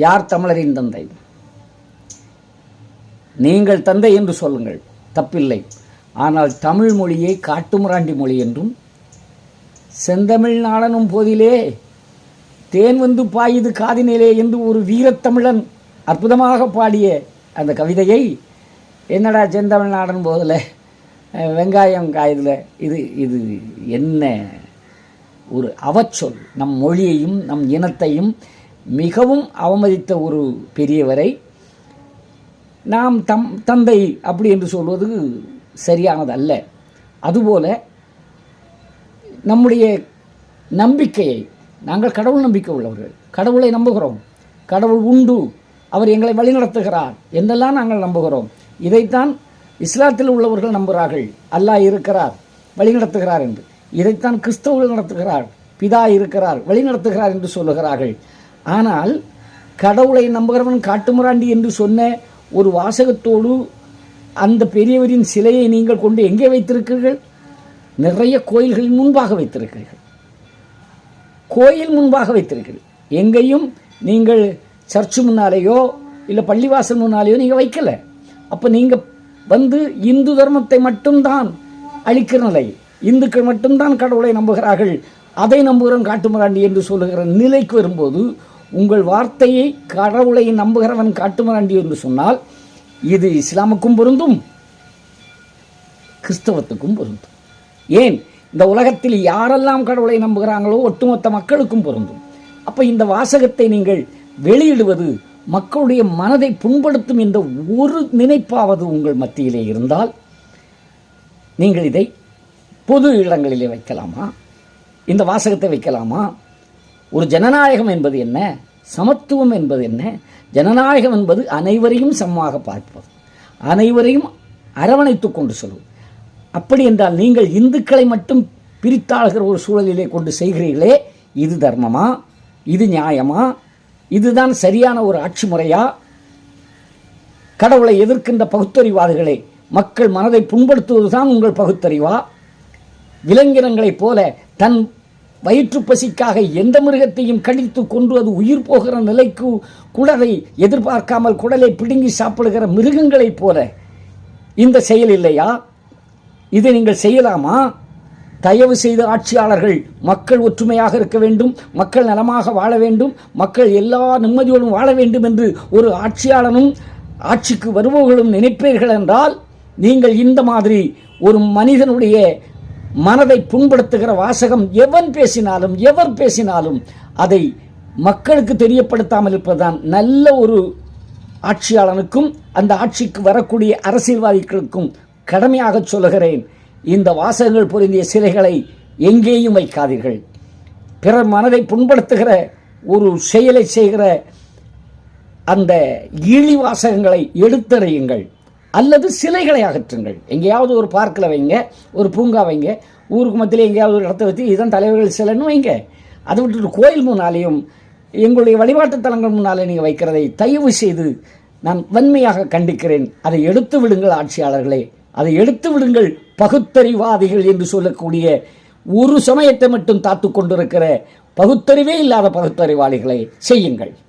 யார் தமிழரின் தந்தை? நீங்கள் தந்தை என்று சொல்லுங்கள், தப்பில்லை. ஆனால் தமிழ் மொழியை காட்டுமிராண்டி மொழி என்றும், செந்தமிழ் நாடனும் போதிலே தேன் வந்து பாயுது காதினிலே என்று ஒரு வீரத்தமிழன் அற்புதமாக பாடிய அந்த கவிதையை என்னடா செந்தமிழ் நாடன் போதில் வெங்காயம் காயுதில், இது இது என்ன ஒரு அவச்சொல்! நம் மொழியையும் நம் இனத்தையும் மிகவும் அவமதித்த ஒரு பெரியவரை நாம் தந்தை அப்படி என்று சொல்வது சரியானதல்ல. அதுபோல நம்முடைய நம்பிக்கையை, நாங்கள் கடவுள் நம்பிக்கை உள்ளவர்கள், கடவுளை நம்புகிறோம், கடவுள் உண்டு, அவர் எங்களை வழிநடத்துகிறார் என்றெல்லாம் நாங்கள் நம்புகிறோம். இதைத்தான் இஸ்லாத்தில் உள்ளவர்கள் நம்புகிறார்கள், அல்லாஹ் இருக்கிறார் வழிநடத்துகிறார் என்று. இதைத்தான் கிறிஸ்தவர்கள் நடத்துகிறார், பிதா இருக்கிறார் வழிநடத்துகிறார் என்று சொல்லுகிறார்கள். ஆனால் கடவுளை நம்புகிறவன் காட்டுமிராண்டி என்று சொன்ன ஒரு வாசகத்தோடு அந்த பெரியவரின் சிலையை நீங்கள் கொண்டு எங்கே வைத்திருக்கிறீர்கள்? நிறைய கோயில்களின் முன்பாக வைத்திருக்கிறீர்கள், கோயில் முன்பாக வைத்திருக்கிறீர்கள். எங்கேயும் நீங்கள் சர்ச்சு முன்னாலேயோ இல்லை பள்ளிவாசல் முன்னாலேயோ நீங்கள் வைக்கலை. அப்போ நீங்கள் வந்து இந்து தர்மத்தை மட்டும்தான் அழிக்கிற நிலை, இந்துக்கள் மட்டும்தான் கடவுளை நம்புகிறார்கள், அதை நம்புகிறோம் காட்டுமிராண்டி என்று சொல்லுகிற நிலைக்கு வரும்போது உங்கள் வார்த்தையை கடவுளை நம்புகிறவன் காட்டுமிராண்டி என்று சொன்னால் இது இஸ்லாமுக்கும் பொருந்தும், கிறிஸ்தவத்துக்கும் பொருந்தும். ஏன், இந்த உலகத்தில் யாரெல்லாம் கடவுளை நம்புகிறாங்களோ ஒட்டுமொத்த மக்களுக்கும் பொருந்தும். அப்போ இந்த வாசகத்தை நீங்கள் வெளியிடுவது மக்களுடைய மனதை புண்படுத்தும் என்ற ஒரு நினைப்பாவது உங்கள் மத்தியிலே இருந்தால் நீங்கள் இதை பொது இடங்களிலே வைக்கலாமா? இந்த வாசகத்தை வைக்கலாமா? ஒரு ஜனநாயகம் என்பது என்ன? சமத்துவம் என்பது என்ன? ஜனநாயகம் என்பது அனைவரையும் சமமாக பார்ப்பது, அனைவரையும் அரவணைத்து கொண்டு சொல்வது. அப்படி என்றால் நீங்கள் இந்துக்களை மட்டும் பிரித்தாளுகிற ஒரு சூழலிலே கொண்டு செய்கிறீர்களே, இது தர்மமா? இது நியாயமா? இதுதான் சரியான ஒரு ஆட்சி முறையா? கடவுளை எதிர்க்கின்ற பகுத்தறிவாதிகளை மக்கள் மனதை புண்படுத்துவதுதான் உங்கள் பகுத்தறிவா? விலங்கினங்களைப் போல தன் வயிற்று பசிக்காக எந்த மிருகத்தையும் கடித்து கொண்டு அது உயிர் போகிற நிலைக்கு குடலை எதிர்பார்க்காமல் குடலை பிடுங்கி சாப்பிடுகிற மிருகங்களைப் போல இந்த செயல் இல்லையா? இதை நீங்கள் செய்யலாமா? தயவு செய்து ஆட்சியாளர்கள் மக்கள் ஒற்றுமையாக இருக்க வேண்டும், மக்கள் நலமாக வாழ வேண்டும், மக்கள் எல்லா நிம்மதியோடும் வாழ வேண்டும் என்று ஒரு ஆட்சியாளனும் ஆட்சிக்கு வருபவர்களும் நினைப்பீர்கள் என்றால் நீங்கள் இந்த மாதிரி ஒரு மனிதனுடைய மனதை புண்படுத்துகிற வாசகம் எவர் பேசினாலும் அதை மக்களுக்கு தெரியப்படுத்தாமல் இருப்பதுதான் நல்ல ஒரு ஆட்சியாளனுக்கும் அந்த ஆட்சிக்கு வரக்கூடிய அரசியல்வாதிகளுக்கும் கடமையாக சொல்லுகிறேன். இந்த வாசகங்கள் பொருந்திய சிலைகளை எங்கேயும் வைக்காதீர்கள். பிறர் மனதை புண்படுத்துகிற ஒரு செயலை செய்கிற அந்த இழி வாசகங்களை எடுத்தறியுங்கள், அல்லது சிலைகளை அகற்றுங்கள். எங்கேயாவது ஒரு பார்க்கில் வைங்க, ஒரு பூங்கா வைங்க, ஊருக்கு மத்தியில் எங்கேயாவது ஒரு இடத்த வச்சு இதுதான் தலைவர்கள் சிலைன்னு வைங்க. அதை விட்டுட்டு கோயில் முன்னாலேயும் எங்களுடைய வழிபாட்டு தலங்கள் முன்னாலே நீங்கள் வைக்கிறதை தயவு செய்து நான் வன்மையாக கண்டிக்கிறேன். அதை எடுத்து விடுங்கள் ஆட்சியாளர்களே, அதை எடுத்து விடுங்கள். பகுத்தறிவாதிகள் என்று சொல்லக்கூடிய ஒரு சமயத்தை மட்டும் தாத்து கொண்டிருக்கிற பகுத்தறிவே இல்லாத பகுத்தறிவாளிகளை செய்யுங்கள்.